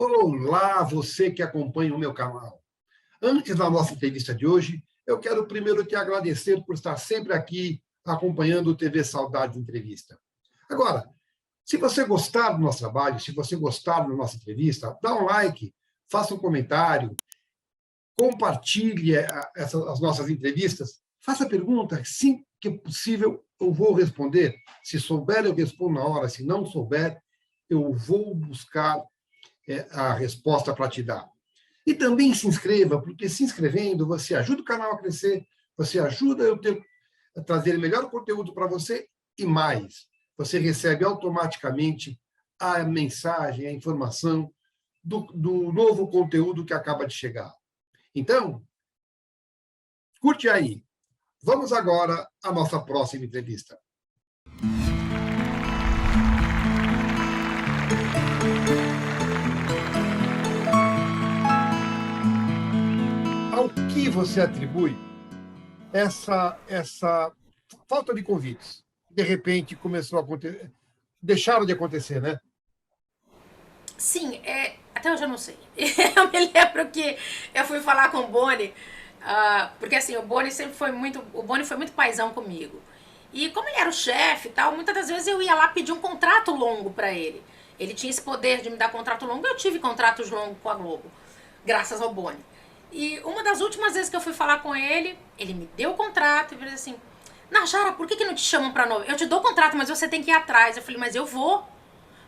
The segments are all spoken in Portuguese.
Olá, você que acompanha o meu canal. Antes da nossa entrevista de hoje, eu quero primeiro te agradecer por estar sempre aqui acompanhando o TV Saudade Entrevista. Agora, se você gostar do nosso trabalho, se você gostar da nossa entrevista, dá um like, faça um comentário, compartilhe as nossas entrevistas, faça perguntas, sim que é possível, eu vou responder. Se souber, eu respondo na hora, se não souber, eu vou buscar a resposta para te dar. E também se inscreva, porque se inscrevendo, você ajuda o canal a crescer, você ajuda a trazer melhor conteúdo para você e mais. Você recebe automaticamente a mensagem, a informação do novo conteúdo que acaba de chegar. Então, curte aí. Vamos agora à nossa próxima entrevista. Ao que você atribui essa falta de convites? De repente começou a acontecer, deixaram de acontecer, né? Sim, até hoje eu não sei. Eu me lembro que eu fui falar com o Boni, porque assim, o Boni foi muito paizão comigo. E como ele era o chefe e tal, muitas das vezes eu ia lá pedir um contrato longo pra ele. Ele tinha esse poder de me dar contrato longo, eu tive contratos longos com a Globo, graças ao Boni. E uma das últimas vezes que eu fui falar com ele, ele me deu o contrato e falou assim: Najara, por que não te chamam pra novela? Eu te dou o contrato, mas você tem que ir atrás. Eu falei, mas eu vou.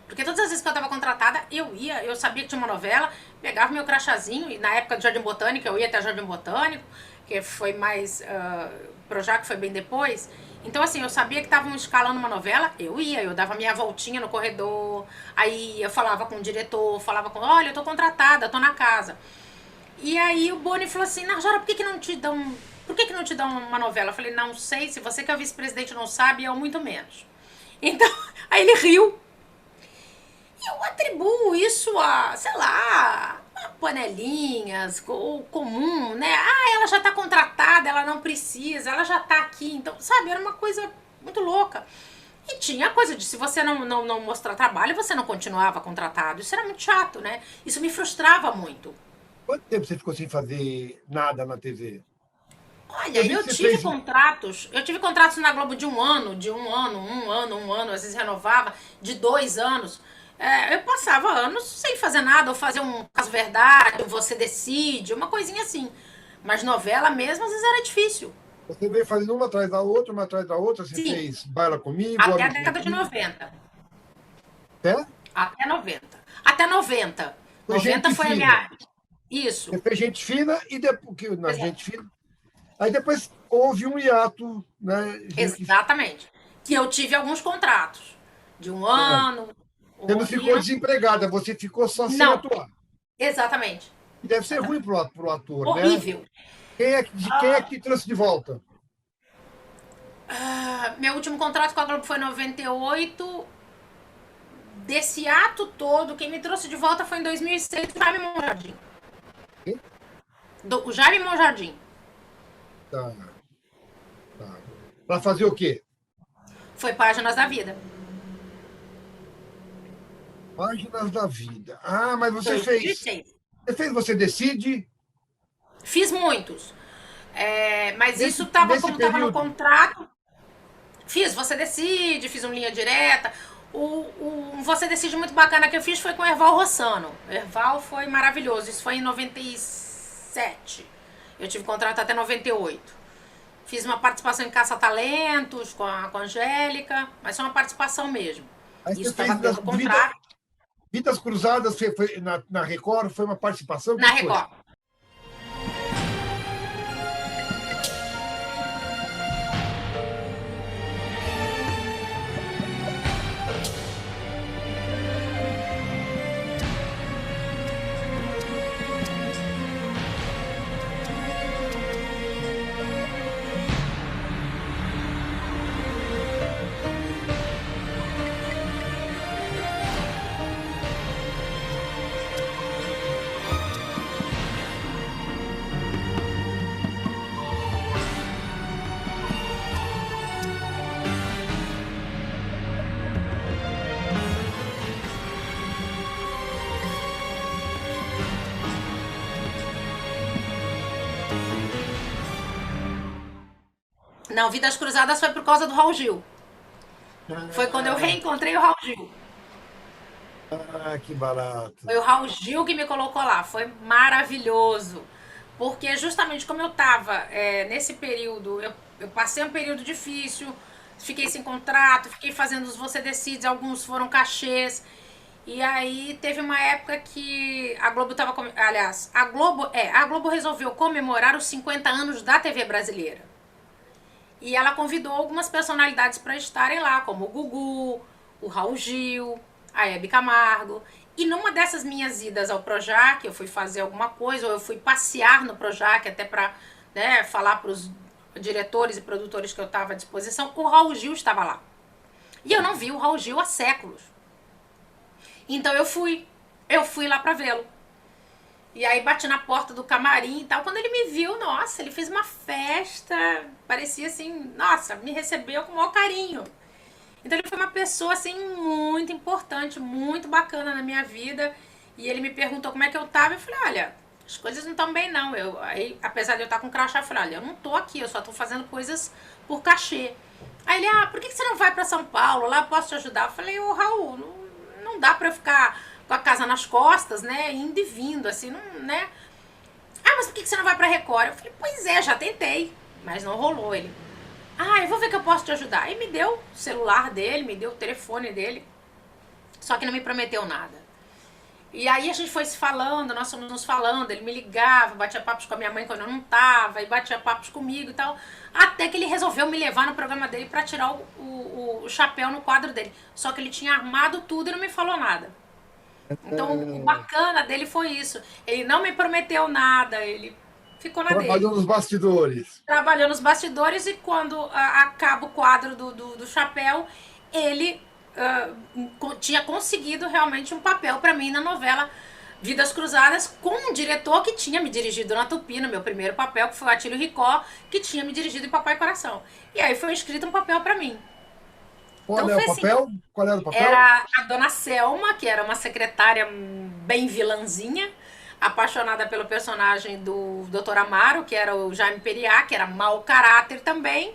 Porque todas as vezes que eu tava contratada, eu sabia que tinha uma novela, pegava meu crachazinho, e na época do Jardim Botânico, eu ia até o Jardim Botânico, que foi mais, Projac foi bem depois. Então, assim, eu sabia que estavam escalando uma novela, eu dava minha voltinha no corredor, aí eu falava com o diretor, olha, eu tô contratada, eu tô na casa. E aí o Boni falou assim, Narjara, por que não te dão uma novela? Eu falei, não sei, se você que é o vice-presidente não sabe, eu muito menos. Então, aí ele riu. Eu atribuo isso a, sei lá, a panelinhas, ou comum, né? Ela já tá contratada, ela não precisa, ela já tá aqui. Então, sabe, era uma coisa muito louca. E tinha a coisa de se você não mostrar trabalho, você não continuava contratado. Isso era muito chato, né? Isso me frustrava muito. Quanto tempo você ficou sem fazer nada na TV? Olha, Eu vi que você fez. eu tive contratos na Globo de um ano, às vezes renovava, de 2 anos. Eu passava anos sem fazer nada, ou fazer um caso verdade, ou você decide, uma coisinha assim. Mas novela mesmo, às vezes era difícil. Você veio fazendo uma atrás da outra. Você Sim, fez Baila Comigo, até a Homem Sem década de Fim. 90. Até? Até 90. Até 90. Foi 90 Gente foi a Fina. minha. Isso. Você fez Gente Fina e depois. Na Pois é. Gente Fina. Aí depois houve um hiato, né? Exatamente. Que eu tive alguns contratos. De um É. ano. Você não E ficou não, desempregada, você ficou só sem não, atuar. exatamente. E deve ser ruim Exatamente. pro ator, né? Horrível. Quem é que te trouxe de volta? Meu último contrato com a Globo foi em 98. Desse ato todo, quem me trouxe de volta foi em 2006 o Jaime Monjardim. Quem? O Jaime Monjardim. Tá, tá. Para fazer o quê? Foi Páginas da Vida. Páginas da Vida. Ah, mas você fez. 2006. Você decide Fiz muitos. Mas isso nesse como estava no período. contrato. Fiz Você Decide, fiz um Linha Direta. O Você Decide muito bacana que eu fiz foi com o Erval Rossano. Erval foi maravilhoso. Isso foi em 97. Eu tive contrato até 98. Fiz uma participação em Caça-Talentos com a Angélica, mas só uma participação mesmo. Aí Isso você estava fez dentro do contrato. Vidas Cruzadas foi na Record, foi uma participação? O Na que foi? Record. Não, Vidas Cruzadas foi por causa do Raul Gil. Foi quando eu Ah, reencontrei o Raul Gil. que barato. Foi o Raul Gil que me colocou lá. Foi maravilhoso. Porque justamente como eu estava nesse período, eu passei um período difícil, fiquei sem contrato, fiquei fazendo os Você Decide, alguns foram cachês. E aí teve uma época que a Globo estava. Aliás, a Globo resolveu comemorar os 50 anos da TV brasileira. E ela convidou algumas personalidades para estarem lá, como o Gugu, o Raul Gil, a Hebe Camargo. E numa dessas minhas idas ao Projac, eu fui fazer alguma coisa, ou eu fui passear no Projac até para, né, falar para os diretores e produtores que eu estava à disposição, o Raul Gil estava lá. E eu não vi o Raul Gil há séculos. Então eu fui lá para vê-lo. E aí bati na porta do camarim e tal. Quando ele me viu, nossa, ele fez uma festa. Parecia assim, nossa, me recebeu com o maior carinho. Então ele foi uma pessoa assim muito importante, muito bacana na minha vida. E ele me perguntou como é que eu tava. Eu falei, olha, as coisas não estão bem não. Aí, apesar de eu estar com crachá, eu falei, olha, eu não tô aqui, eu só tô fazendo coisas por cachê. Aí ele, por que você não vai para São Paulo? Lá eu posso te ajudar. Eu falei, ô Raul, não dá pra eu ficar com a casa nas costas, né? Indo e vindo, assim, não, né? Mas por que você não vai pra Record? Eu falei, pois é, já tentei, mas não rolou. Ele, eu vou ver que eu posso te ajudar. Aí me deu o celular dele, me deu o telefone dele, só que não me prometeu nada. E aí a gente foi se falando, nós fomos nos falando, ele me ligava, batia papos com a minha mãe quando eu não tava, e batia papos comigo e tal, até que ele resolveu me levar no programa dele pra tirar o chapéu no quadro dele. Só que ele tinha armado tudo e não me falou nada. Então o bacana dele foi isso. Ele não me prometeu nada, ele ficou na dele. Trabalhou nos bastidores. Trabalhou nos bastidores e quando acaba o quadro do chapéu, ele tinha conseguido realmente um papel para mim na novela Vidas Cruzadas, com um diretor que tinha me dirigido na Tupi, no meu primeiro papel, que foi o Atílio Ricó, que tinha me dirigido em Papai Coração. E aí foi escrito um papel para mim. Qual Então é o foi assim, papel? Qual era o papel? era a dona Selma, que era uma secretária bem vilãzinha, apaixonada pelo personagem do Dr. Amaro, que era o Jaime Periá, que era mau caráter também.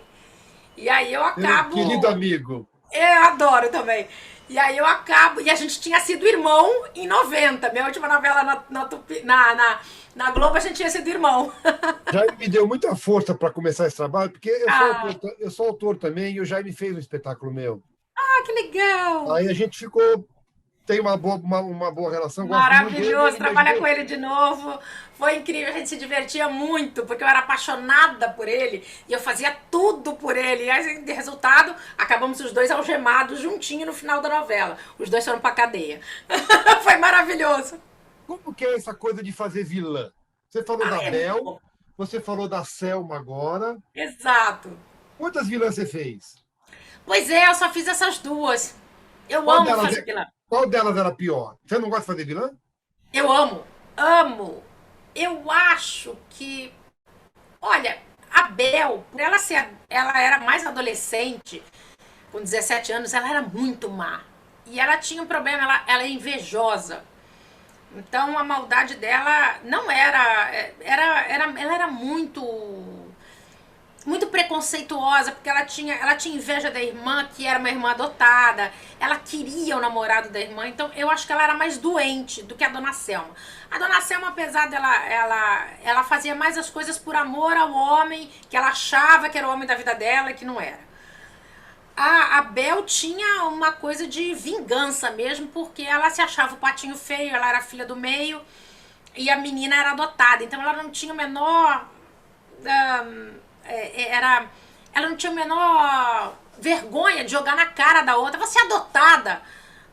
E aí eu Meu acabo. querido amigo. Eu adoro também. E aí eu acabo. E a gente tinha sido irmão em 90. Minha última novela na Globo, a gente tinha sido irmão. Jaime me deu muita força para começar esse trabalho, porque Ah, eu sou autor também e o Jaime fez um espetáculo meu. que legal! Aí a gente ficou, tem uma boa relação, gosto muito dele, Maravilhoso ele me trabalhar com ajudou. ele de novo. Foi incrível, a gente se divertia muito, porque eu era apaixonada por ele e eu fazia tudo por ele. E aí, de resultado, acabamos os dois algemados juntinho no final da novela. Os dois foram pra cadeia. Foi maravilhoso. Como que é essa coisa de fazer vilã? Você falou da É muito Bel, bom. você falou da Selma agora. Exato. Quantas vilãs você fez? Pois é, eu só fiz essas duas. Eu Qual amo delas, fazer vilã. qual delas era pior? Você não gosta de fazer vilã? Eu amo, amo. Eu acho que, olha, a Bel, por ela era mais adolescente, com 17 anos, ela era muito má. E ela tinha um problema, ela é invejosa. Então a maldade dela não ela era muito preconceituosa, porque ela tinha inveja da irmã, que era uma irmã adotada, ela queria o namorado da irmã, então eu acho que ela era mais doente do que a dona Selma. A dona Selma, apesar dela, ela fazia mais as coisas por amor ao homem, que ela achava que era o homem da vida dela e que não era. A Bel tinha uma coisa de vingança mesmo, porque ela se achava o patinho feio, ela era filha do meio, e a menina era adotada, então ela não tinha o menor era ela não tinha a menor vergonha de jogar na cara da outra. Você é adotada,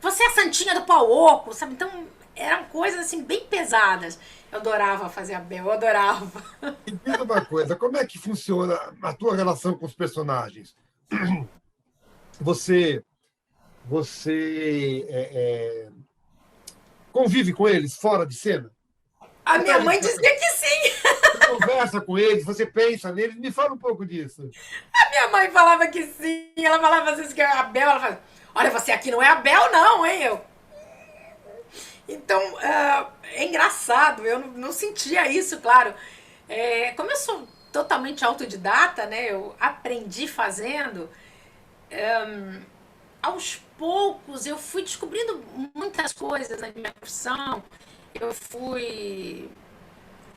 você é a santinha do pau oco, sabe? Então eram coisas assim bem pesadas. Eu adorava fazer a Bel, eu adorava. E diz uma coisa, como é que funciona a tua relação com os personagens? Você, você convive com eles fora de cena? A Como é minha a mãe gente dizia que sim. você conversa com eles, você pensa neles? Me fala um pouco disso. A minha mãe falava que sim. Ela falava assim que era a Bel. Ela falava, olha, você aqui não é a Bel, não, hein? Então, é engraçado. Eu não sentia isso, claro. Como eu sou totalmente autodidata, né? Eu aprendi fazendo. Aos poucos eu fui descobrindo muitas coisas na minha profissão. Eu fui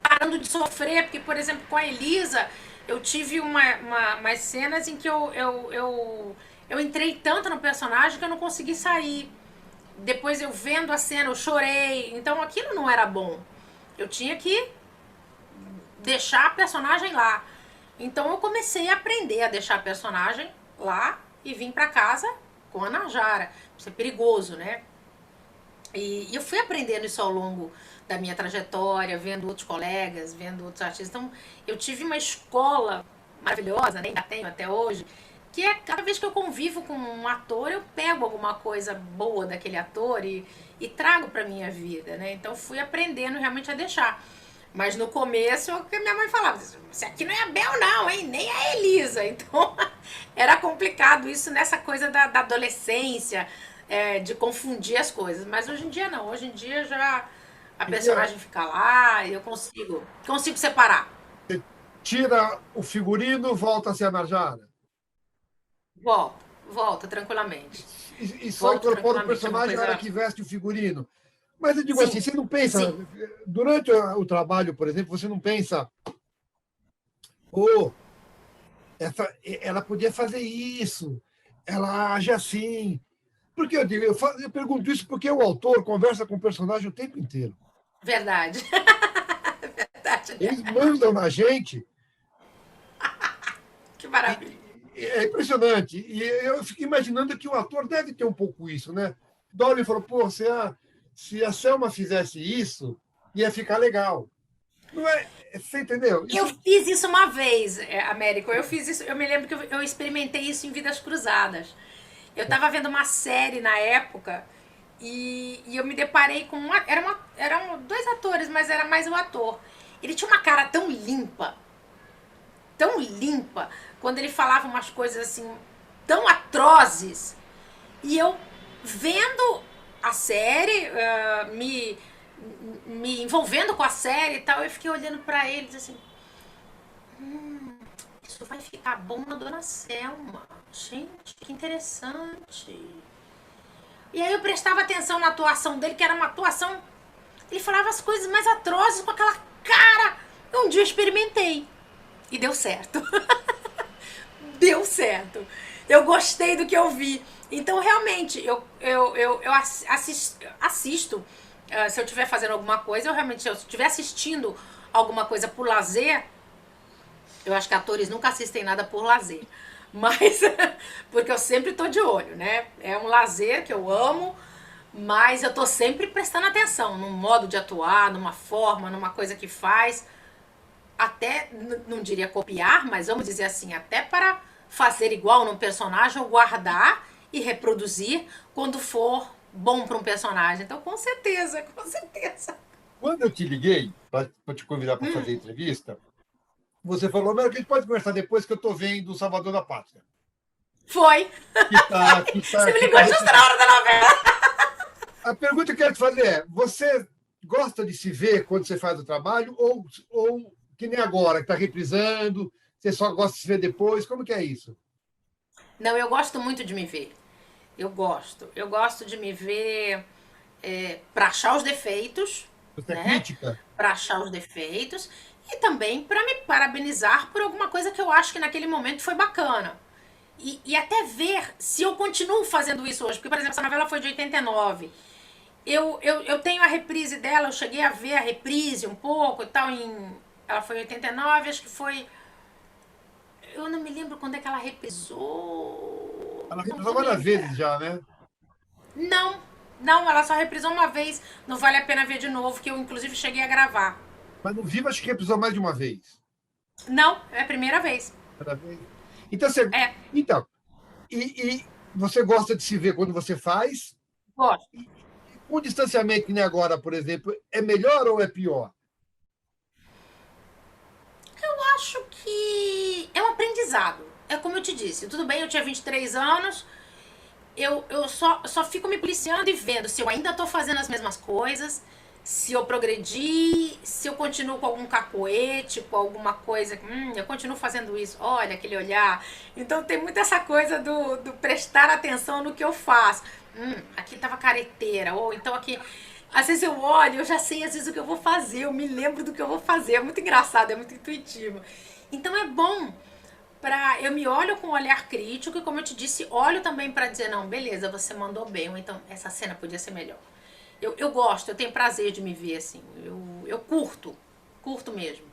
parando de sofrer, porque, por exemplo, com a Elisa, eu tive umas cenas em que eu entrei tanto no personagem que eu não consegui sair. Depois eu vendo a cena, eu chorei. Então aquilo não era bom. Eu tinha que deixar a personagem lá. Então eu comecei a aprender a deixar a personagem lá e vim pra casa com a Najara. Isso é perigoso, né? E eu fui aprendendo isso ao longo da minha trajetória, vendo outros colegas, vendo outros artistas. Então, eu tive uma escola maravilhosa, né? Ainda tenho até hoje, que é cada vez que eu convivo com um ator, eu pego alguma coisa boa daquele ator e trago para minha vida, né? Então, fui aprendendo realmente a deixar. Mas no começo, o que minha mãe falava, isso aqui não é a Bel não, hein? Nem a Elisa. Então, era complicado isso nessa coisa da adolescência, de confundir as coisas. Mas hoje em dia não. Hoje em dia já a personagem fica lá e eu consigo separar. Tira o figurino, volta a ser a Najara. Volta tranquilamente. E só Volto incorpora o tranquilamente. É uma personagem na hora coisa. que veste o figurino. Mas eu digo assim, Sim, você não pensa, sim. durante o trabalho, por exemplo, você não pensa, oh, ela podia fazer isso, ela age assim. Porque eu digo, eu pergunto isso porque o autor conversa com o personagem o tempo inteiro. Verdade. Verdade, Eles né? mandam na gente. Que maravilha. É impressionante. E eu fico imaginando que o ator deve ter um pouco isso, né? Dolly falou, pô, se a Selma fizesse isso, ia ficar legal. Não é? Você entendeu? Eu Isso fiz isso uma vez, Américo. Eu fiz isso. Eu me lembro que eu experimentei isso em Vidas Cruzadas. Eu tava vendo uma série na época e eu me deparei com eram dois atores, mas era mais o ator. Ele tinha uma cara tão limpa, quando ele falava umas coisas assim tão atrozes. E eu vendo a série, me envolvendo com a série e tal, eu fiquei olhando pra eles assim, isso vai ficar bom na Dona Selma. Gente, que interessante. E aí eu prestava atenção na atuação dele, que era uma atuação. Ele falava as coisas mais atrozes com aquela cara. Um dia eu experimentei. E deu certo. Deu certo. Eu gostei do que eu vi. Então, realmente, eu assisto. Se eu estiver fazendo alguma coisa, se eu estiver assistindo alguma coisa por lazer, eu acho que atores nunca assistem nada por lazer. Mas, porque eu sempre tô de olho, né? É um lazer que eu amo, mas eu tô sempre prestando atenção num modo de atuar, numa forma, numa coisa que faz. Até, não diria copiar, mas vamos dizer assim, até para fazer igual num personagem ou guardar e reproduzir quando for bom para um personagem. Então, com certeza, com certeza. quando eu te liguei para te convidar para fazer entrevista, você falou, mas a gente pode conversar depois que eu estou vendo o Salvador da Pátria. Foi. Você me ligou justo na hora da novela. A pergunta que eu quero te fazer é, você gosta de se ver quando você faz o trabalho ou que nem agora, que está reprisando, você só gosta de se ver depois? Como que é isso? Não, eu gosto muito de me ver. Eu gosto. Eu gosto de me ver para achar os defeitos, Você é né? crítica? Para achar os defeitos e também para me parabenizar por alguma coisa que eu acho que naquele momento foi bacana. E até ver se eu continuo fazendo isso hoje. Porque, por exemplo, essa novela foi de 89. Eu tenho a reprise dela, eu cheguei a ver a reprise um pouco e tal. Ela foi em 89, acho que foi. Eu não me lembro quando é que ela reprisou. Ela Não reprisou vou me várias vezes lembrar. já, né? Não, não, ela só reprisou uma vez. Não vale a pena ver de novo, que eu inclusive cheguei a gravar. Mas no Viva acho que reprisou mais de uma vez. Não, é a primeira vez. Cada vez. Então, você, É, então e você gosta de se ver quando você faz? gosto. O distanciamento que nem agora, por exemplo, é melhor ou é pior? Acho que é um aprendizado. É como eu te disse, tudo bem, eu tinha 23 anos, eu só fico me policiando e vendo se eu ainda tô fazendo as mesmas coisas, se eu progredi, se eu continuo com algum cacoete, com alguma coisa, eu continuo fazendo isso, olha aquele olhar. Então tem muito essa coisa do prestar atenção no que eu faço. Aqui tava careteira, ou então aqui. Às vezes eu olho, eu já sei às vezes o que eu vou fazer, eu me lembro do que eu vou fazer. É muito engraçado, é muito intuitivo. Então é bom eu me olho com um olhar crítico e, como eu te disse, olho também para dizer, não, beleza, você mandou bem, ou então essa cena podia ser melhor. Eu gosto, eu tenho prazer de me ver assim. Eu curto mesmo.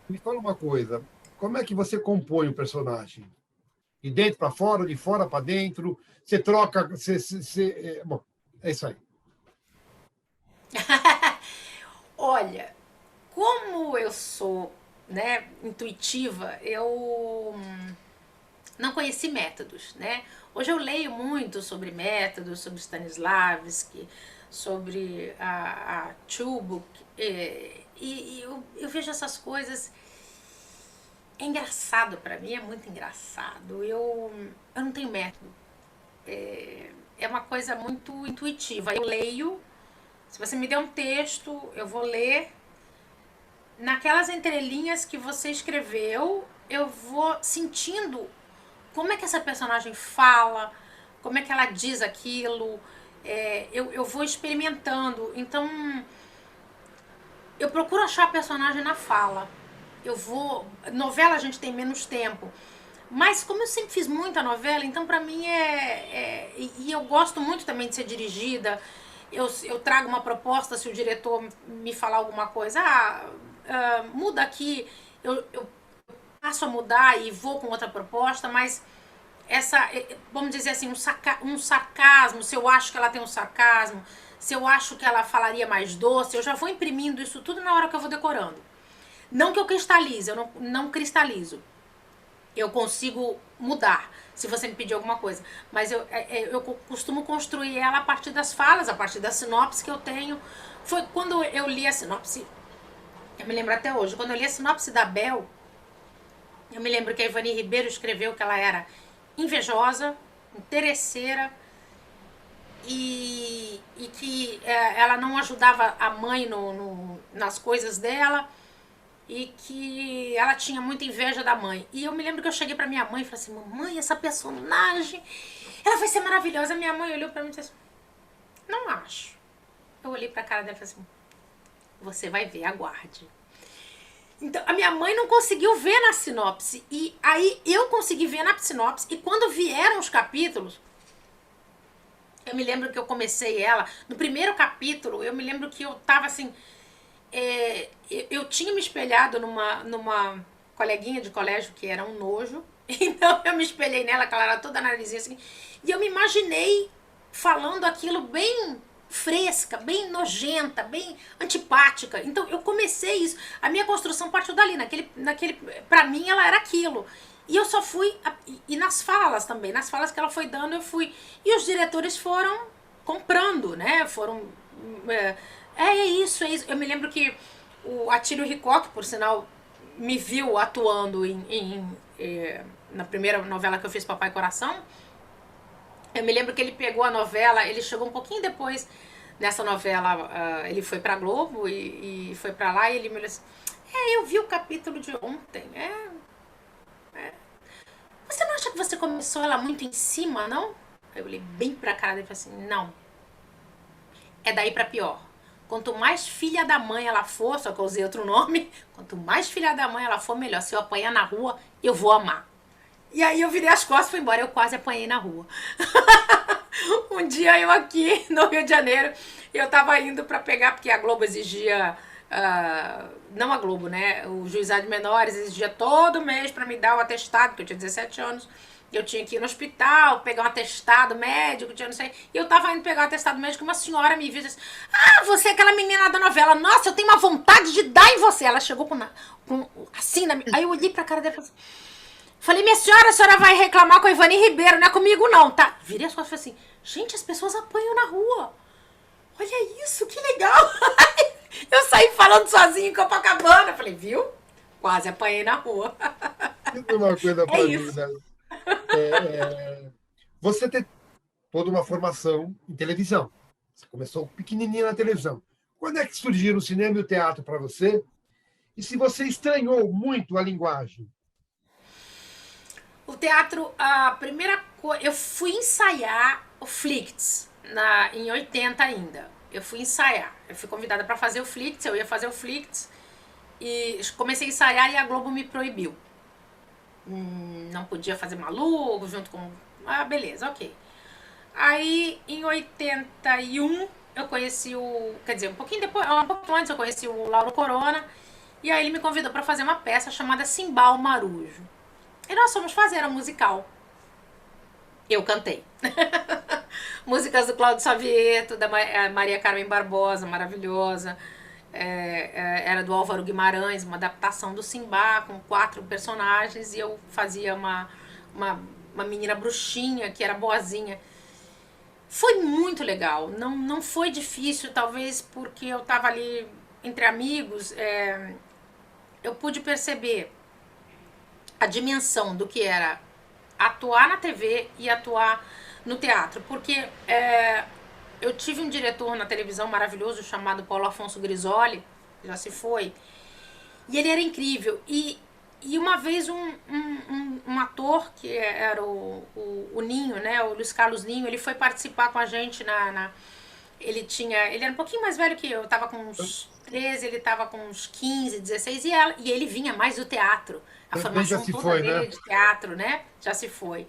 Me fala uma coisa, como é que você compõe o personagem? De dentro para fora, de fora para dentro? Você troca. Bom, é isso aí. Olha, como eu sou, né, intuitiva, eu não conheci métodos, né? Hoje eu leio muito sobre métodos, sobre Stanislavski, sobre a Chubbuck, e eu vejo essas coisas. É engraçado para mim, é muito engraçado. Eu não tenho método. É uma coisa muito intuitiva. Eu leio, se você me der um texto, eu vou ler. Naquelas entrelinhas que você escreveu, eu vou sentindo como é que essa personagem fala, como é que ela diz aquilo. Eu vou experimentando. Então, eu procuro achar a personagem na fala. Eu vou. Novela a gente tem menos tempo. Mas como eu sempre fiz muita novela, então pra mim e eu gosto muito também de ser dirigida. Eu trago uma proposta, se o diretor me falar alguma coisa, muda aqui, eu passo a mudar e vou com outra proposta, mas vamos dizer assim, um sarcasmo, se eu acho que ela tem um sarcasmo, se eu acho que ela falaria mais doce, eu já vou imprimindo isso tudo na hora que eu vou decorando. Não que eu cristalize, eu não cristalizo. Eu consigo mudar, se você me pedir alguma coisa. Mas eu costumo construir ela a partir das falas, a partir da sinopse que eu tenho. Foi quando eu li a sinopse, eu me lembro até hoje, quando eu li a sinopse da Bel, eu me lembro que a Ivani Ribeiro escreveu que ela era invejosa, interesseira, e que ela não ajudava a mãe nas coisas dela, e que ela tinha muita inveja da mãe. E eu me lembro que eu cheguei pra minha mãe e falei assim, mamãe, essa personagem, ela vai ser maravilhosa. A minha mãe olhou pra mim e disse assim, não acho. Eu olhei pra cara dela e falei assim, você vai ver, aguarde. Então, a minha mãe não conseguiu ver na sinopse. E aí eu consegui ver na sinopse. E quando vieram os capítulos, eu me lembro que eu comecei ela. No primeiro capítulo, eu me lembro que eu tava assim... eu tinha me espelhado numa coleguinha de colégio que era um nojo. Então eu me espelhei nela, que ela era toda narizinha assim. E eu me imaginei falando aquilo bem fresca, bem nojenta, bem antipática. Então eu comecei isso. A minha construção partiu dali. Pra mim ela era aquilo. E eu só fui. E nas falas também. Nas falas que ela foi dando, eu fui. E os diretores foram comprando, né? Foram. É isso, é isso. Eu me lembro que o Atílio Ricoque, por sinal, me viu atuando na primeira novela que eu fiz, Papai Coração. Eu me lembro que ele pegou a novela, ele chegou um pouquinho depois nessa novela, ele foi pra Globo e foi pra lá e ele me disse, eu vi o capítulo de ontem, Você não acha que você começou ela muito em cima, não? Eu olhei bem pra cara dele e falei assim, não, é daí pra pior. Quanto mais filha da mãe ela for, só que eu usei outro nome, quanto mais filha da mãe ela for, melhor. Se eu apanhar na rua, eu vou amar. E aí eu virei as costas e fui embora. Eu quase apanhei na rua. Um dia eu aqui no Rio de Janeiro, eu tava indo pra pegar, porque a Globo exigia... não a Globo, né? O Juizado de Menores exigia todo mês pra me dar o atestado, porque eu tinha 17 anos. Eu tinha que ir no hospital, pegar um atestado médico, tinha não sei. E eu tava indo pegar o atestado médico, uma senhora me viu e disse: você é aquela menina da novela. Nossa, eu tenho uma vontade de dar em você. Ela chegou com assim, aí eu olhei pra cara dela e falei, minha senhora, a senhora vai reclamar com a Ivani Ribeiro, não é comigo não, tá? Virei as costas e falei assim, gente, as pessoas apanham na rua. Olha isso, que legal. Eu saí falando sozinha em Copacabana. Falei, viu? Quase apanhei na rua. Isso é uma coisa É para mim, isso. né? Você tem toda uma formação em televisão. Você começou pequenininha na televisão. Quando é que surgiram o cinema e o teatro para você? E se você estranhou muito a linguagem? O teatro, a primeira coisa. Eu fui ensaiar o Flicts em 80 ainda. Eu fui ensaiar. Eu fui convidada para fazer o Flicts, eu ia fazer o Flicts. E comecei a ensaiar e a Globo me proibiu. Não podia fazer maluco junto com. Ah, beleza, ok. Aí em 81 eu conheci o. Quer dizer, um pouquinho depois, um pouco antes eu conheci o Lauro Corona. E aí ele me convidou para fazer uma peça chamada Cimbal Marujo. E nós fomos fazer um musical. Eu cantei. Músicas do Cláudio Savieto, da Maria Carmen Barbosa, maravilhosa. Era do Álvaro Guimarães, uma adaptação do Simbá, com 4 personagens. E eu fazia uma menina bruxinha, que era boazinha. Foi muito legal. Não foi difícil, talvez porque eu estava ali entre amigos. Eu pude perceber a dimensão do que era atuar na TV e atuar no teatro, porque eu tive um diretor na televisão maravilhoso chamado Paulo Afonso Grisoli, já se foi, e ele era incrível. E uma vez um ator que era o Ninho, né, o Luiz Carlos Ninho, ele foi participar com a gente ele era um pouquinho mais velho que eu tava com uns 13, ele tava com uns 15, 16, e ele vinha mais do teatro. A Também já formação se toda foi, dele né? é de teatro, né? Já se foi.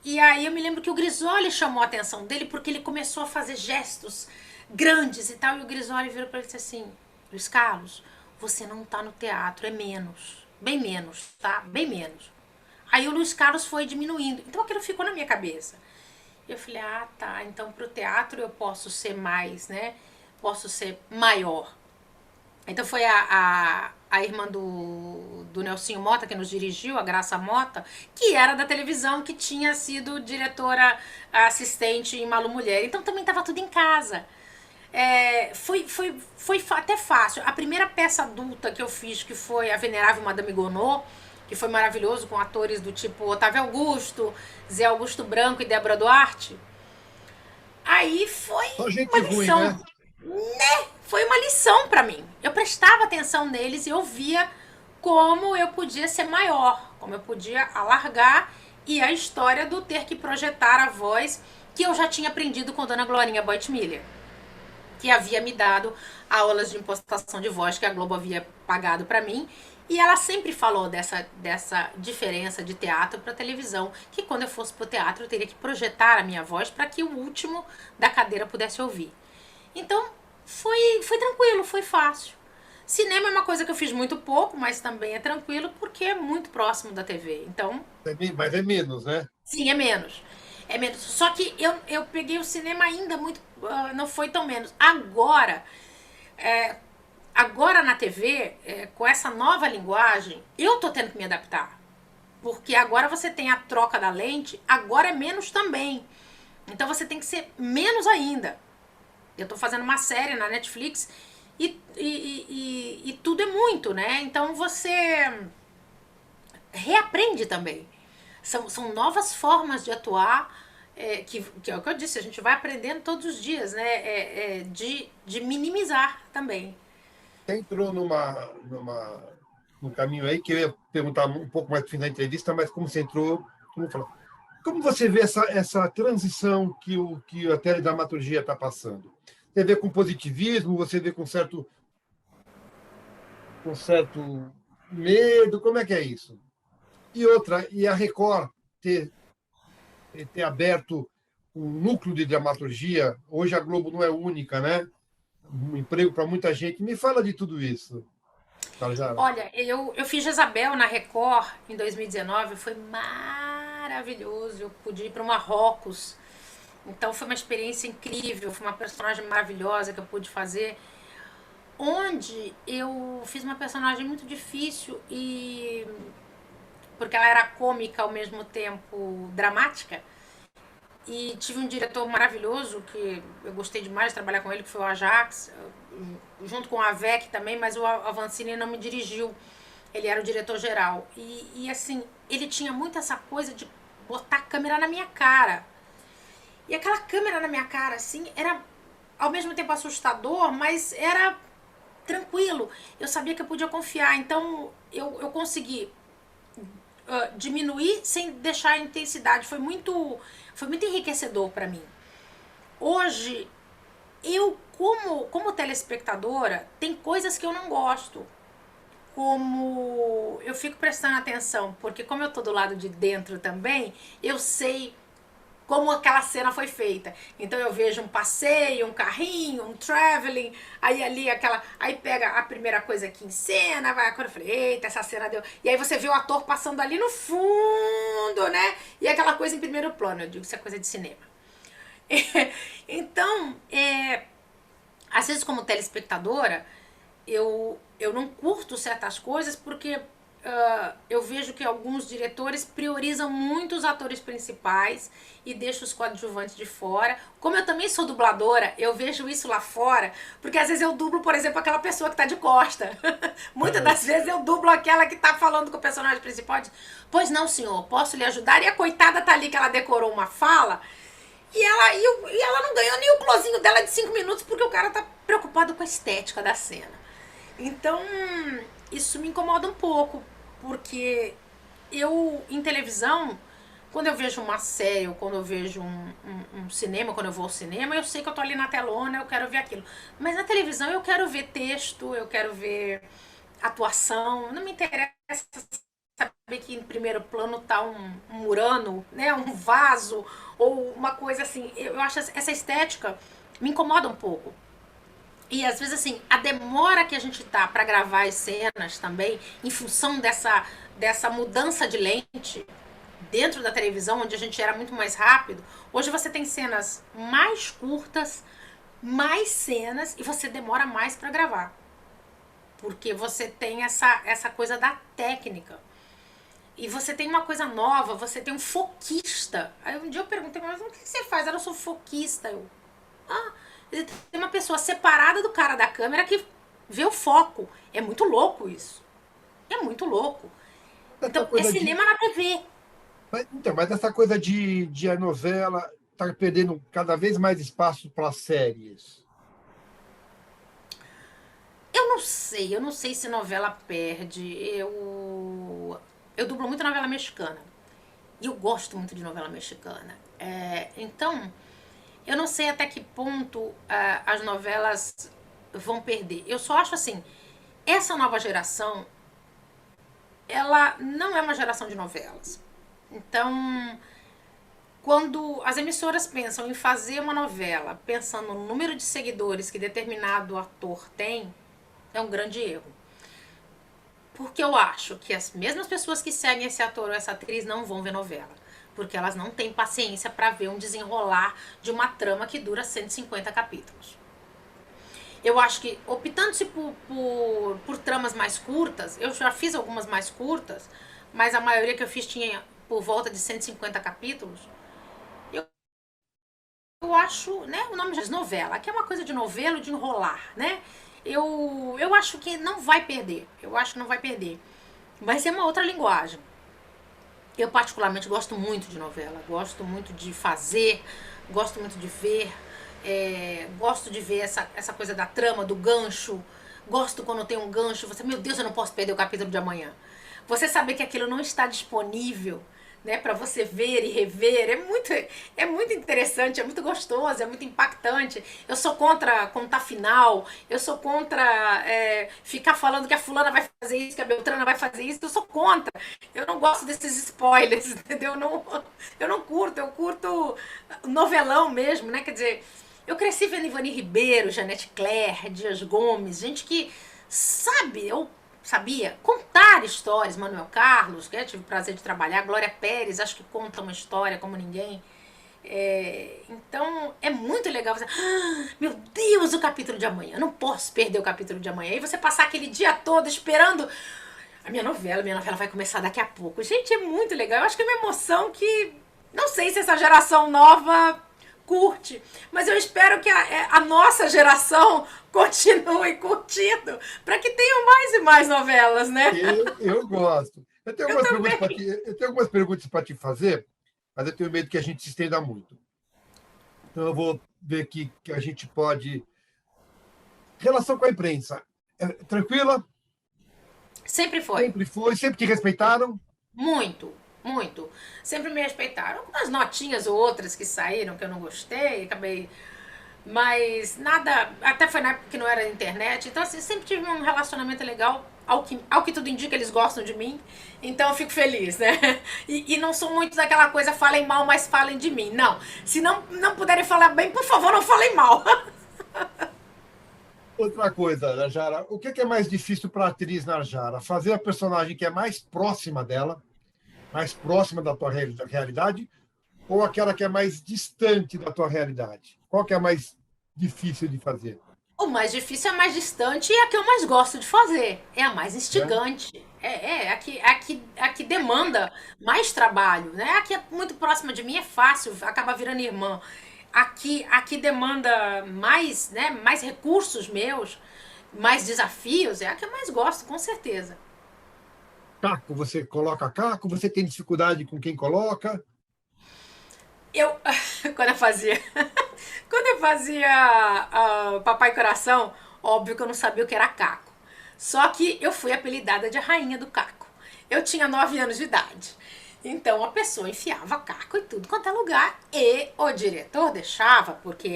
E aí eu me lembro que o Grisoli chamou a atenção dele porque ele começou a fazer gestos grandes e tal. E o Grisoli virou pra ele e disse assim: Luiz Carlos, você não tá no teatro, é menos. Bem menos, tá? Bem menos. Aí o Luiz Carlos foi diminuindo. Então aquilo ficou na minha cabeça. E eu falei: ah, tá. Então pro teatro eu posso ser mais, né? Posso ser maior. Então foi a irmã do Nelsinho Mota que nos dirigiu, a Graça Mota, que era da televisão, que tinha sido diretora assistente em Malu Mulher. Então também estava tudo em casa. Foi até fácil. A primeira peça adulta que eu fiz, que foi A Venerável Madame Gonô, que foi maravilhoso, com atores do tipo Otávio Augusto, Zé Augusto Branco e Débora Duarte. Aí foi Só gente uma ruim, lição, né? né? Foi uma lição pra mim. Eu prestava atenção neles e eu via como eu podia ser maior, como eu podia alargar, e a história do ter que projetar a voz que eu já tinha aprendido com Dona Glorinha Boitmiller, que havia me dado aulas de impostação de voz que a Globo havia pagado pra mim. E ela sempre falou dessa diferença de teatro para televisão, que quando eu fosse pro teatro eu teria que projetar a minha voz para que o último da cadeira pudesse ouvir. Então foi tranquilo, foi fácil. Cinema é uma coisa que eu fiz muito pouco, mas também é tranquilo porque é muito próximo da TV. Então, Mas é menos, né? sim, é menos. É menos. Só que eu peguei o cinema ainda muito. Não foi tão menos. Agora na TV, com essa nova linguagem, eu tô tendo que me adaptar. Porque agora você tem a troca da lente, agora é menos também. Então você tem que ser menos ainda. Eu tô fazendo uma série na Netflix e tudo é muito, né? Então você reaprende também. São novas formas de atuar, que é o que eu disse, a gente vai aprendendo todos os dias, né? De minimizar também. Você entrou num caminho aí que eu ia perguntar um pouco mais no fim da entrevista, mas como você entrou, como você vê essa transição que a teledramaturgia está passando? Você vê com positivismo, você vê com certo medo, como é que é isso? E a Record ter aberto um núcleo de dramaturgia, hoje a Globo não é única, né? Um emprego para muita gente. Me fala de tudo isso, Tarjara. Olha, eu fiz Jezabel na Record em 2019, foi maravilhoso. Eu pude ir para o Marrocos, então foi uma experiência incrível, foi uma personagem maravilhosa que eu pude fazer. Onde eu fiz uma personagem muito difícil e porque ela era cômica ao mesmo tempo dramática. E tive um diretor maravilhoso que eu gostei demais de trabalhar com ele, que foi o Ajax, junto com a Avec também, mas o Avancini não me dirigiu. Ele era o diretor geral. E assim, ele tinha muito essa coisa de botar a câmera na minha cara. E aquela câmera na minha cara, assim, era ao mesmo tempo assustador, mas era tranquilo. Eu sabia que eu podia confiar. Então eu consegui diminuir sem deixar a intensidade. Foi muito enriquecedor para mim. Hoje, eu, como telespectadora, tem coisas que eu não gosto. Como eu fico prestando atenção, porque como eu tô do lado de dentro também, eu sei como aquela cena foi feita. Então eu vejo um passeio, um carrinho, um traveling, aí ali aquela, aí pega a primeira coisa que em cena, vai quando eu falei, eita, essa cena deu. E aí você vê o ator passando ali no fundo, né? E aquela coisa em primeiro plano, eu digo isso é coisa de cinema. Então, às vezes como telespectadora, eu não curto certas coisas porque eu vejo que alguns diretores priorizam muito os atores principais e deixam os coadjuvantes de fora. Como eu também sou dubladora, eu vejo isso lá fora, porque às vezes eu dublo, por exemplo, aquela pessoa que tá de costa. Muitas das vezes eu dublo aquela que tá falando com o personagem principal. Diz, pois não, senhor, posso lhe ajudar? E a coitada tá ali que ela decorou uma fala e ela não ganhou nem o closinho dela de 5 minutos porque o cara tá preocupado com a estética da cena. Então, isso me incomoda um pouco, porque eu, em televisão, quando eu vejo uma série ou quando eu vejo um cinema, quando eu vou ao cinema, eu sei que eu tô ali na telona, eu quero ver aquilo. Mas na televisão eu quero ver texto, eu quero ver atuação, não me interessa saber que em primeiro plano tá um murano, né, um vaso ou uma coisa assim. Eu acho essa estética me incomoda um pouco. E às vezes, assim, a demora que a gente tá para gravar as cenas também, em função dessa mudança de lente dentro da televisão, onde a gente era muito mais rápido, hoje você tem cenas mais curtas, mais cenas, e você demora mais para gravar. Porque você tem essa coisa da técnica. E você tem uma coisa nova, você tem um foquista. Aí um dia eu perguntei, mas o que você faz? Ela, eu sou foquista. Eu, ah, tem uma pessoa separada do cara da câmera que vê o foco. É muito louco isso. É muito louco. Essa Então, é coisa de. cinema na TV. Mas essa coisa de a novela estar perdendo cada vez mais espaço para séries. Eu não sei se novela perde. Eu dublo muito novela mexicana. E eu gosto muito de novela mexicana. Então, eu não sei até que ponto as novelas vão perder. Eu só acho assim, essa nova geração, ela não é uma geração de novelas. Então, quando as emissoras pensam em fazer uma novela, pensando no número de seguidores que determinado ator tem, é um grande erro. Porque eu acho que as mesmas pessoas que seguem esse ator ou essa atriz não vão ver novela. Porque elas não têm paciência para ver um desenrolar de uma trama que dura 150 capítulos. Eu acho que, optando-se por tramas mais curtas, eu já fiz algumas mais curtas, mas a maioria que eu fiz tinha por volta de 150 capítulos. Eu acho, né, o nome já diz novela, que é uma coisa de novelo, de enrolar, né? Eu acho que não vai perder. Eu acho que não vai perder. Vai ser uma outra linguagem. Eu particularmente gosto muito de novela, gosto muito de fazer, gosto muito de ver, gosto de ver essa coisa da trama, do gancho. Gosto quando tem um gancho, você, meu Deus, eu não posso perder o capítulo de amanhã. Você saber que aquilo não está disponível, né, para você ver e rever, é muito interessante, é muito gostoso, é muito impactante. Eu sou contra contar final, eu sou contra ficar falando que a fulana vai fazer isso, que a Beltrana vai fazer isso, eu sou contra. Eu não gosto desses spoilers, entendeu? Eu não curto, eu curto novelão mesmo, né? Quer dizer, eu cresci vendo Ivani Ribeiro, Janete Claire, Dias Gomes, gente que sabe, eu sabia contar histórias, Manuel Carlos, que eu tive o prazer de trabalhar, Glória Pérez, acho que conta uma história como ninguém. Então é muito legal você, meu Deus, o capítulo de amanhã, eu não posso perder o capítulo de amanhã. E você passar aquele dia todo esperando minha novela vai começar daqui a pouco. Gente, é muito legal. Eu acho que é uma emoção que não sei se essa geração nova curte, mas eu espero que a nossa geração continue curtindo para que tenham mais e mais novelas, né? Eu gosto. Eu também. Eu tenho algumas perguntas para te fazer, mas eu tenho medo que a gente se estenda muito. Então, eu vou ver aqui que a gente pode... Relação com a imprensa. É tranquila? Sempre foi. Sempre foi? Sempre te respeitaram? Muito, muito. Sempre me respeitaram. Algumas notinhas ou outras que saíram que eu não gostei, acabei. Mas nada. Até foi na época que não era internet. Então, assim, sempre tive um relacionamento legal. Ao que tudo indica, eles gostam de mim. Então eu fico feliz, né? E não sou muito daquela coisa, falem mal, mas falem de mim. Não. Se não puderem falar bem, por favor, não falem mal. Outra coisa, Najara, o que é mais difícil para a atriz Najara? Fazer a personagem que é mais próxima dela, mais próxima da tua realidade, ou aquela que é mais distante da tua realidade? Qual que é mais difícil de fazer? O mais difícil é a mais distante e a que eu mais gosto de fazer. É a mais Né? instigante. A que demanda mais trabalho. Né? A que é muito próxima de mim é fácil, acaba virando irmã. A que demanda mais, né, mais recursos meus, mais desafios, é a que eu mais gosto, com certeza. Caco, você coloca caco, você tem dificuldade com quem coloca? Eu, quando eu fazia, quando eu fazia Papai Coração, óbvio que eu não sabia o que era caco. Só que eu fui apelidada de rainha do caco. Eu tinha 9 anos de idade. Então a pessoa enfiava caco em tudo quanto é lugar e o diretor deixava, porque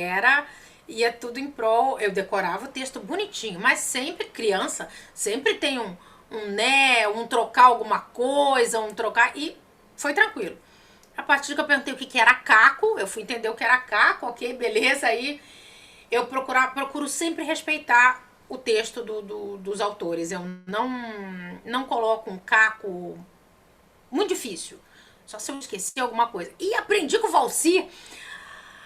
ia tudo em prol, eu decorava o texto bonitinho, mas sempre criança, sempre tem um né, um trocar alguma coisa, um trocar e foi tranquilo. A partir que eu perguntei o que era caco, eu fui entender o que era caco, ok, beleza, aí eu procuro sempre respeitar o texto dos autores. Eu não coloco um caco muito difícil. Só se eu esqueci alguma coisa. E aprendi com o Valcir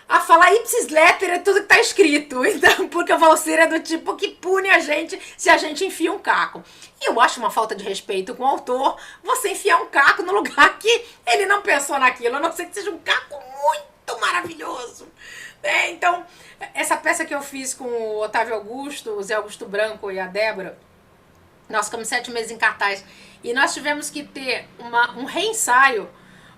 a falar ipsis lettera tudo que tá escrito. Então, porque o Valcir é do tipo que pune a gente se a gente enfia um caco. E eu acho uma falta de respeito com o autor você enfiar um caco no lugar que ele não pensou naquilo, a não ser que seja um caco muito maravilhoso. Então, essa peça que eu fiz com o Otávio Augusto, o Zé Augusto Branco e a Débora, nós ficamos 7 meses em cartaz. E nós tivemos que ter um reensaio,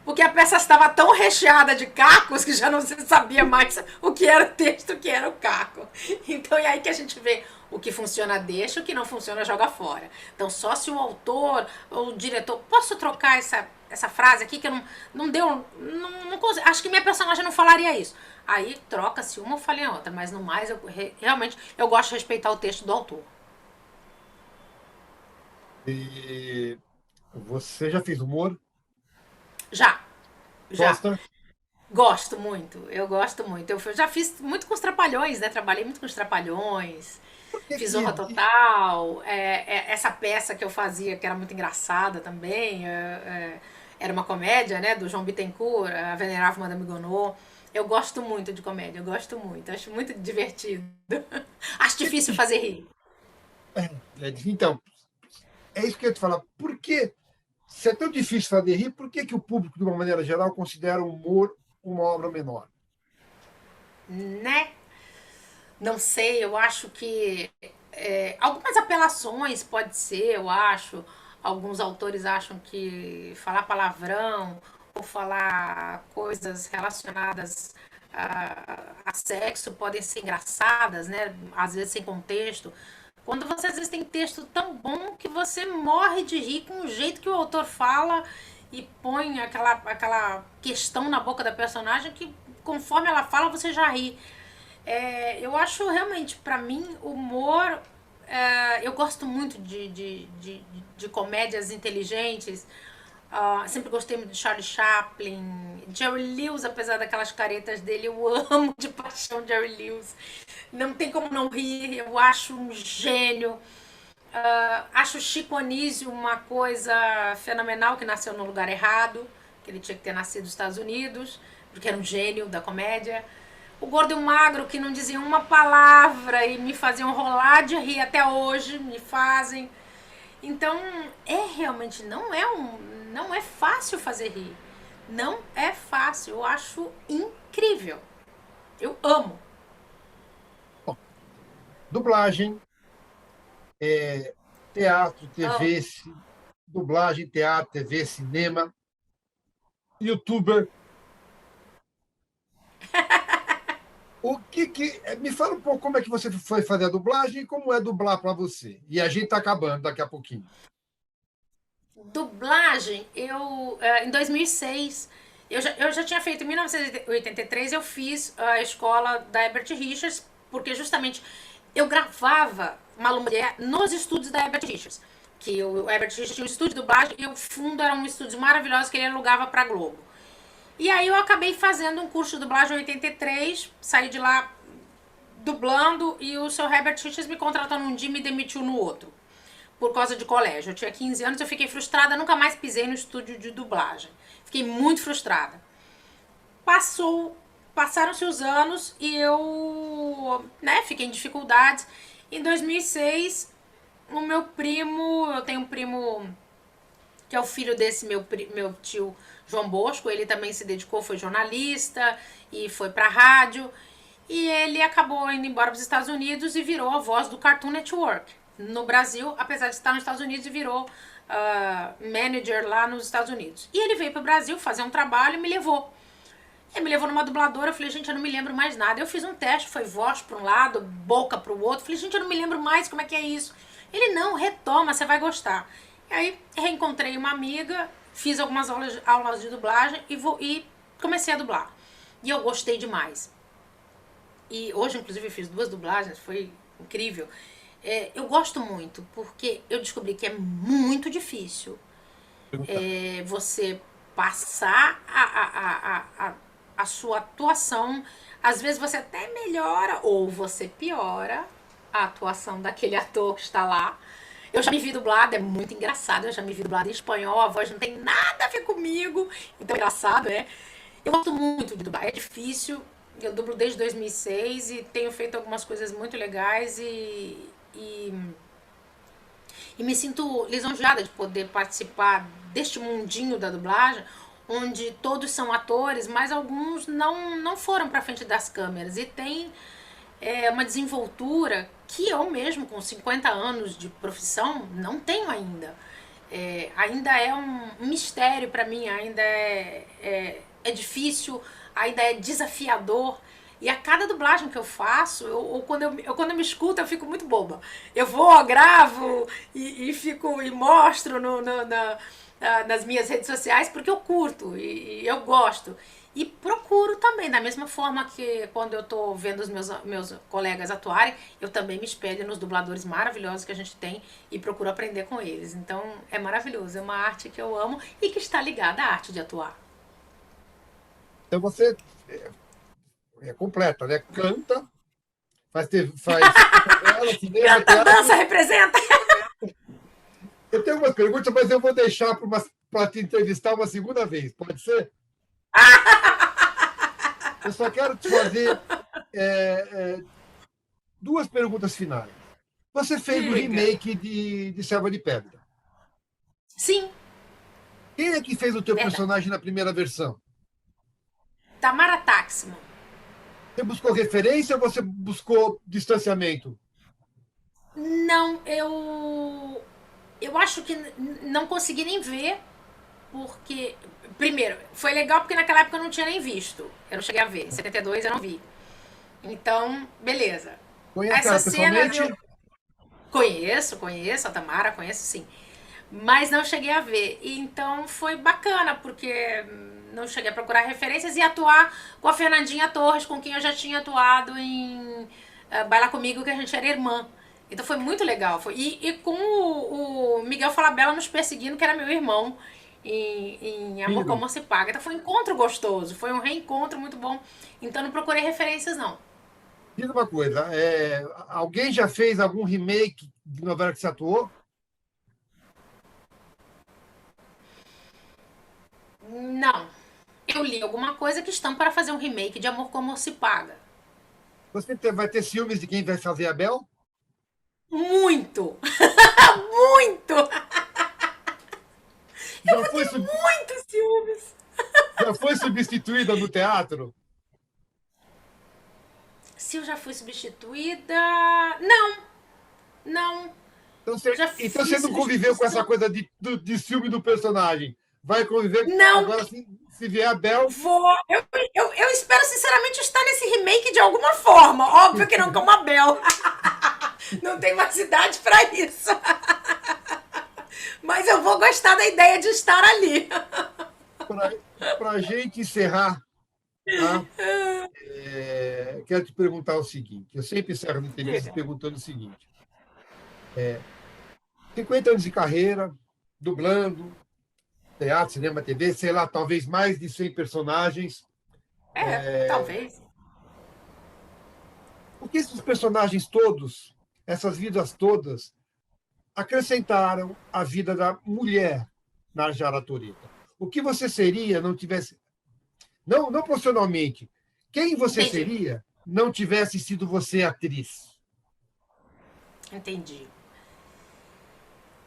porque a peça estava tão recheada de cacos que já não se sabia mais o que era o texto, o que era o caco. Então é aí que a gente vê o que funciona deixa, o que não funciona joga fora. Então só se o autor ou o diretor, posso trocar essa frase aqui que não deu, não consigo, acho que minha personagem não falaria isso. Aí troca-se uma, eu falei a outra, mas no mais realmente eu gosto de respeitar o texto do autor. E você já fez humor? Já, já. Gosta? Gosto muito, eu gosto muito. Eu já fiz muito com os Trapalhões, né? Trabalhei muito com os Trapalhões, Por que fiz que... Zorra Total. Essa peça que eu fazia, que era muito engraçada também, era uma comédia, né? Do João Bittencourt, a Venerável Madame Gonô. Eu gosto muito de comédia, eu gosto muito, acho muito divertido. Acho difícil fazer rir. Então, é isso que eu ia te falar. Por que, se é tão difícil fazer rir, por que, que o público, de uma maneira geral, considera o humor uma obra menor? Né? Não sei, eu acho que algumas apelações pode ser, eu acho. Alguns autores acham que falar palavrão ou falar coisas relacionadas a sexo podem ser engraçadas, né? Às vezes sem contexto. Quando você às vezes tem texto tão bom que você morre de rir com o jeito que o autor fala e põe aquela questão na boca da personagem que conforme ela fala você já ri. Eu acho realmente, pra mim, humor. Eu gosto muito de comédias inteligentes. Sempre gostei muito de Charlie Chaplin. Jerry Lewis, apesar daquelas caretas dele, eu amo de paixão Jerry Lewis. Não tem como não rir, eu acho um gênio. Acho Chico Anísio uma coisa fenomenal, que nasceu no lugar errado, que ele tinha que ter nascido nos Estados Unidos, porque era um gênio da comédia. O Gordo e o Magro, que não diziam uma palavra e me faziam rolar de rir até hoje, me fazem. Então, realmente não é fácil fazer rir. Não é fácil, eu acho incrível. Eu amo. Bom, dublagem, teatro, Oh. TV, dublagem, teatro, TV, cinema, youtuber. Me fala um pouco como é que você foi fazer a dublagem e como é dublar para você. E a gente está acabando daqui a pouquinho. Dublagem, em 2006, eu já tinha feito, em 1983, eu fiz a escola da Herbert Richards, porque justamente eu gravava Malu Mulher nos estúdios da Herbert Richards. Que o Herbert Richards tinha um estúdio de dublagem e o fundo era um estúdio maravilhoso que ele alugava para Globo. E aí eu acabei fazendo um curso de dublagem em 83, saí de lá dublando e o seu Herbert Richards me contratou num dia e me demitiu no outro por causa de colégio. Eu tinha 15 anos, eu fiquei frustrada, nunca mais pisei no estúdio de dublagem. Fiquei muito frustrada. Passaram-se os anos e eu, fiquei em dificuldades. Em 2006, o meu primo, eu tenho um primo que é o filho desse meu tio João Bosco, ele também se dedicou, foi jornalista e foi pra rádio. E ele acabou indo embora para os Estados Unidos e virou a voz do Cartoon Network no Brasil, apesar de estar nos Estados Unidos, e virou manager lá nos Estados Unidos. E ele veio para o Brasil fazer um trabalho e me levou. Ele me levou numa dubladora, eu falei, gente, eu não me lembro mais nada. Eu fiz um teste, foi voz para um lado, boca para o outro. Falei, gente, eu não me lembro mais como é que é isso. Ele, não, retoma, você vai gostar. E aí, reencontrei uma amiga, fiz algumas aulas de dublagem e comecei a dublar. E eu gostei demais. E hoje, inclusive, eu fiz 2 dublagens, foi incrível. Eu gosto muito, porque eu descobri que é muito difícil você passar a sua atuação. Às vezes você até melhora ou você piora a atuação daquele ator que está lá. Eu já me vi dublada, é muito engraçado. Eu já me vi dublada em espanhol, a voz não tem nada a ver comigo. Então é engraçado, né? Eu gosto muito de dublar, é difícil. Eu dublo desde 2006 e tenho feito algumas coisas muito legais e me sinto lisonjeada de poder participar deste mundinho da dublagem, onde todos são atores, mas alguns não foram para frente das câmeras e tem uma desenvoltura que eu mesmo, com 50 anos de profissão, não tenho ainda. Ainda é um mistério para mim, ainda é difícil, ainda é desafiador. E a cada dublagem que eu faço, quando eu me escuto, eu fico muito boba. Eu vou, gravo e mostro nas minhas redes sociais, porque eu curto e eu gosto. E procuro também, da mesma forma que quando eu tô vendo os meus colegas atuarem, eu também me espelho nos dubladores maravilhosos que a gente tem e procuro aprender com eles. Então é maravilhoso, é uma arte que eu amo e que está ligada à arte de atuar. Então você é completa, né? Canta, faz novela, cinema, Canta, dança, teatro. representa! Eu tenho umas perguntas, mas eu vou deixar para te entrevistar uma segunda vez, pode ser? Eu só quero te fazer é, 2 perguntas finais. Você fez o Diga. remake de Selva de Pedra. Sim, Quem é que fez o teu verdade. personagem na primeira versão? Tamara Taxman. Você buscou referência ou você buscou distanciamento? Não, eu acho que não consegui nem ver, porque primeiro, foi legal porque naquela época eu não tinha nem visto. Eu não cheguei a ver. Em 72 eu não vi. Então, beleza. Conhece Essa ela cena pessoalmente? eu conheço a Tamara, conheço sim. Mas não cheguei a ver. E então foi bacana, porque não cheguei a procurar referências e atuar com a Fernandinha Torres, com quem eu já tinha atuado em Baila Comigo, que a gente era irmã. Então foi muito legal. E com o Miguel Falabella nos perseguindo, que era meu irmão, em Amor Filho, Como Se Paga. Então foi um encontro gostoso, foi um reencontro muito bom. Então não procurei referências, não. diz uma coisa. Alguém já fez algum remake de novela que você atuou? Não. Eu li alguma coisa que estão para fazer um remake de Amor Como Se Paga. Vai ter ciúmes de quem vai fazer a Bel? Muito! Muito! Eu Já vou foi, ter muitos ciúmes! já foi substituída no teatro? Se eu já fui substituída. Não, não. Então Eu já então fiz você não conviveu com essa substituição. coisa de ciúme do personagem. vai conviver Não agora se vier a Bel. vou. Eu espero sinceramente estar nesse remake de alguma forma. Óbvio que não como a Bel. Não tem mais idade pra isso. Mas eu vou gostar da ideia de estar ali. Para a gente encerrar, tá? Quero te perguntar o seguinte: eu sempre encerro as entrevistas Diga. perguntando o seguinte: 50 anos de carreira, dublando, teatro, cinema, TV, sei lá, talvez mais de 100 personagens. Talvez. O que esses personagens todos, essas vidas todas, acrescentaram à vida da mulher na Jaratoreta? O que você seria não tivesse. Não, não profissionalmente. Quem você Entendi. seria não tivesse sido você atriz? Entendi.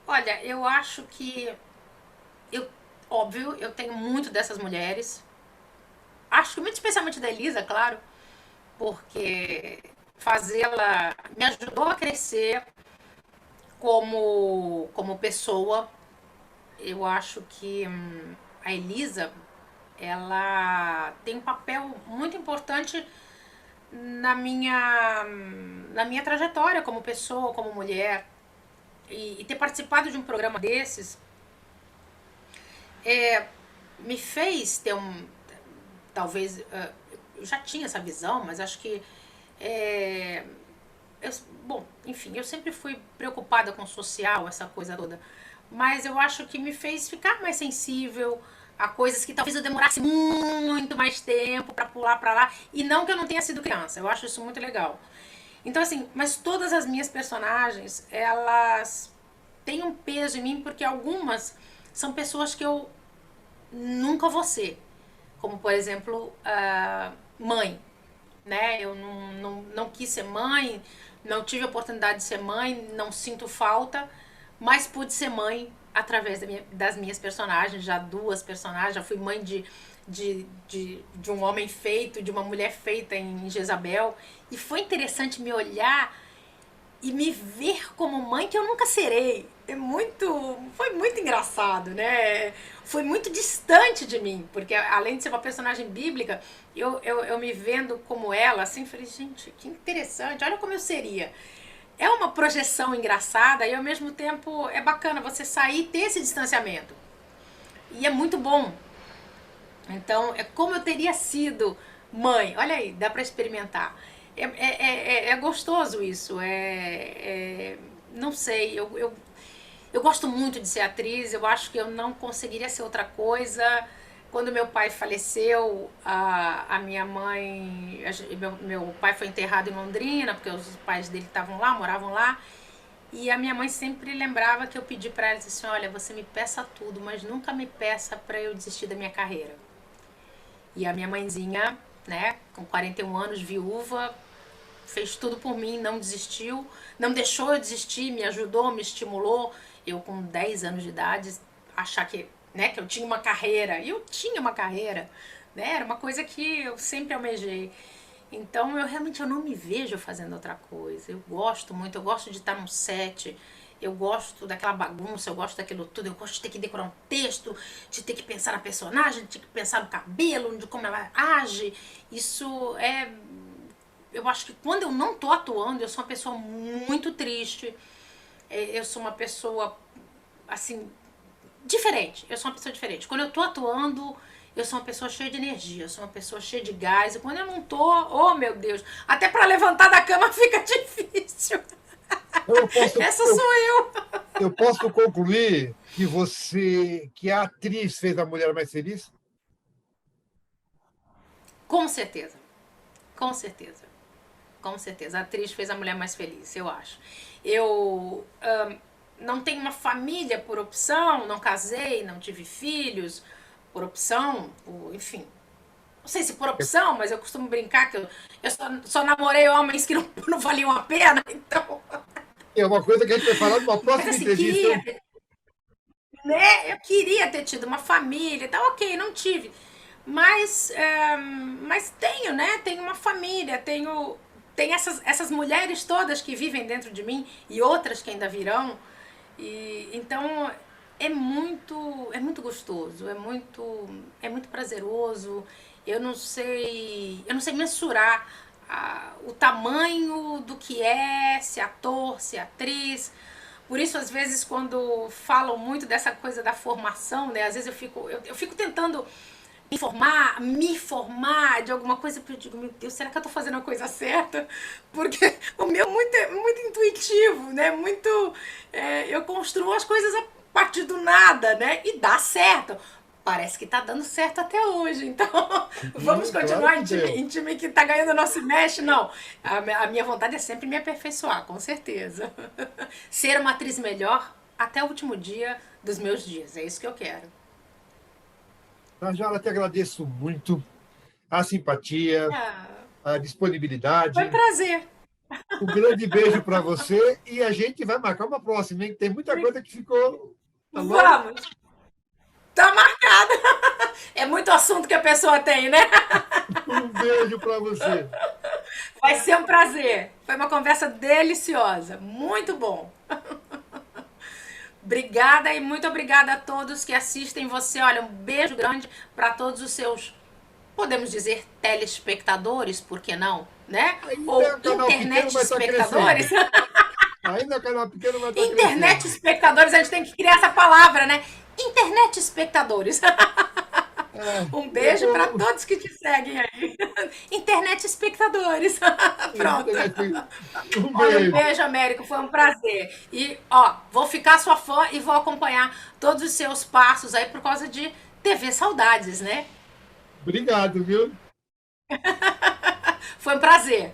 Olha, eu acho que eu, óbvio, eu tenho muito dessas mulheres. Acho que muito especialmente da Elisa, claro, porque fazê-la me ajudou a crescer como pessoa. Eu acho que a Elisa, ela tem um papel muito importante na minha trajetória como pessoa, como mulher. E ter participado de um programa desses me fez ter talvez, eu já tinha essa visão, mas acho que é, bom, enfim, eu sempre fui preocupada com o social, essa coisa toda, mas eu acho que me fez ficar mais sensível a coisas que talvez eu demorasse muito mais tempo pra pular pra lá, e não que eu não tenha sido criança, eu acho isso muito legal. Então assim, mas todas as minhas personagens, elas têm um peso em mim porque algumas são pessoas que eu nunca vou ser, como por exemplo, mãe, né? Eu não quis ser mãe, não tive a oportunidade de ser mãe, não sinto falta, mas pude ser mãe através das minhas personagens, já duas personagens, já fui mãe de um homem feito, de uma mulher feita em Jezabel, e foi interessante me olhar e me ver como mãe que eu nunca serei. Foi muito engraçado, né? Foi muito distante de mim, porque além de ser uma personagem bíblica, eu me vendo como ela, assim, falei, gente, que interessante, olha como eu seria. É uma projeção engraçada e ao mesmo tempo é bacana você sair e ter esse distanciamento. E é muito bom. Então, é como eu teria sido mãe. Olha aí, dá pra experimentar. É gostoso isso. Não sei, eu gosto muito de ser atriz. Eu acho que eu não conseguiria ser outra coisa. Quando meu pai faleceu, a minha mãe. Meu pai foi enterrado em Londrina, porque os pais dele estavam lá, moravam lá. E a minha mãe sempre lembrava que eu pedi pra ela assim: olha, você me peça tudo, mas nunca me peça pra eu desistir da minha carreira. E a minha mãezinha, né, com 41 anos, viúva, fez tudo por mim, não desistiu, não deixou eu desistir, me ajudou, me estimulou. Eu com 10 anos de idade, achar que, né, que eu tinha uma carreira. E eu tinha uma carreira, né? Era uma coisa que eu sempre almejei. Então, eu não me vejo fazendo outra coisa. Eu gosto muito, eu gosto de estar num set, eu gosto daquela bagunça, eu gosto daquilo tudo, eu gosto de ter que decorar um texto, de ter que pensar na personagem, de ter que pensar no cabelo, de como ela age. Isso é. Eu acho que quando eu não tô atuando, eu sou uma pessoa muito triste. Eu sou uma pessoa, assim, diferente. Eu sou uma pessoa diferente. Quando eu tô atuando, eu sou uma pessoa cheia de energia, eu sou uma pessoa cheia de gás. E quando eu não tô, oh meu Deus, até pra levantar da cama fica difícil. Então, Essa sou eu. eu posso concluir que a atriz fez a mulher mais feliz? Com certeza. Com certeza. Com certeza. A atriz fez a mulher mais feliz, eu acho. Eu não tenho uma família por opção, não casei, não tive filhos por opção, enfim. Não sei se por opção, mas eu costumo brincar que eu só namorei homens que não valiam a pena, então. É uma coisa que a gente vai falar numa Mas próxima assim, entrevista. eu queria ter tido uma família, tá ok, não tive. Mas tenho, né? Tenho uma família, tem essas mulheres todas que vivem dentro de mim e outras que ainda virão. E então é muito gostoso, é muito prazeroso. Eu não sei mensurar o tamanho do que é, se ator, se atriz. Por isso, às vezes, quando falam muito dessa coisa da formação, né? Às vezes eu fico tentando me formar de alguma coisa, porque eu digo, meu Deus, será que eu tô fazendo a coisa certa? Porque o meu é muito intuitivo, né? Eu construo as coisas a partir do nada, né? E dá certo. Parece que tá dando certo até hoje, então vamos Claro continuar que deu. em time que tá ganhando não se mexe, não. A minha vontade é sempre me aperfeiçoar, com certeza. Ser uma atriz melhor até o último dia dos meus dias, é isso que eu quero. Tajara, te agradeço muito a simpatia, Ah, a foi um disponibilidade. prazer. Um grande beijo para você e a gente vai marcar uma próxima, hein? Tem muita coisa que ficou. Tá bom? Vamos, tá marcado. É muito assunto que a pessoa tem, né? Um beijo para você. Vai ser um prazer. Foi uma conversa deliciosa. Muito bom. Obrigada e muito obrigada a todos que assistem você. Olha, um beijo grande para todos os seus, podemos dizer, telespectadores, por que não? Né? Ainda Ou o canal pequeno internet vai estar espectadores. crescendo. Ainda o canal pequeno vai estar Internet crescendo. espectadores, a gente tem que criar essa palavra, né? Internet espectadores. É, Um eu beijo para vou. todos que te seguem aí. Internet espectadores. Pronto. Um Olha, um beijo. beijo, Américo. Foi um prazer. E, ó, vou ficar sua fã e vou acompanhar todos os seus passos aí por causa de TV Saudades, né? Obrigado, viu? Foi um prazer.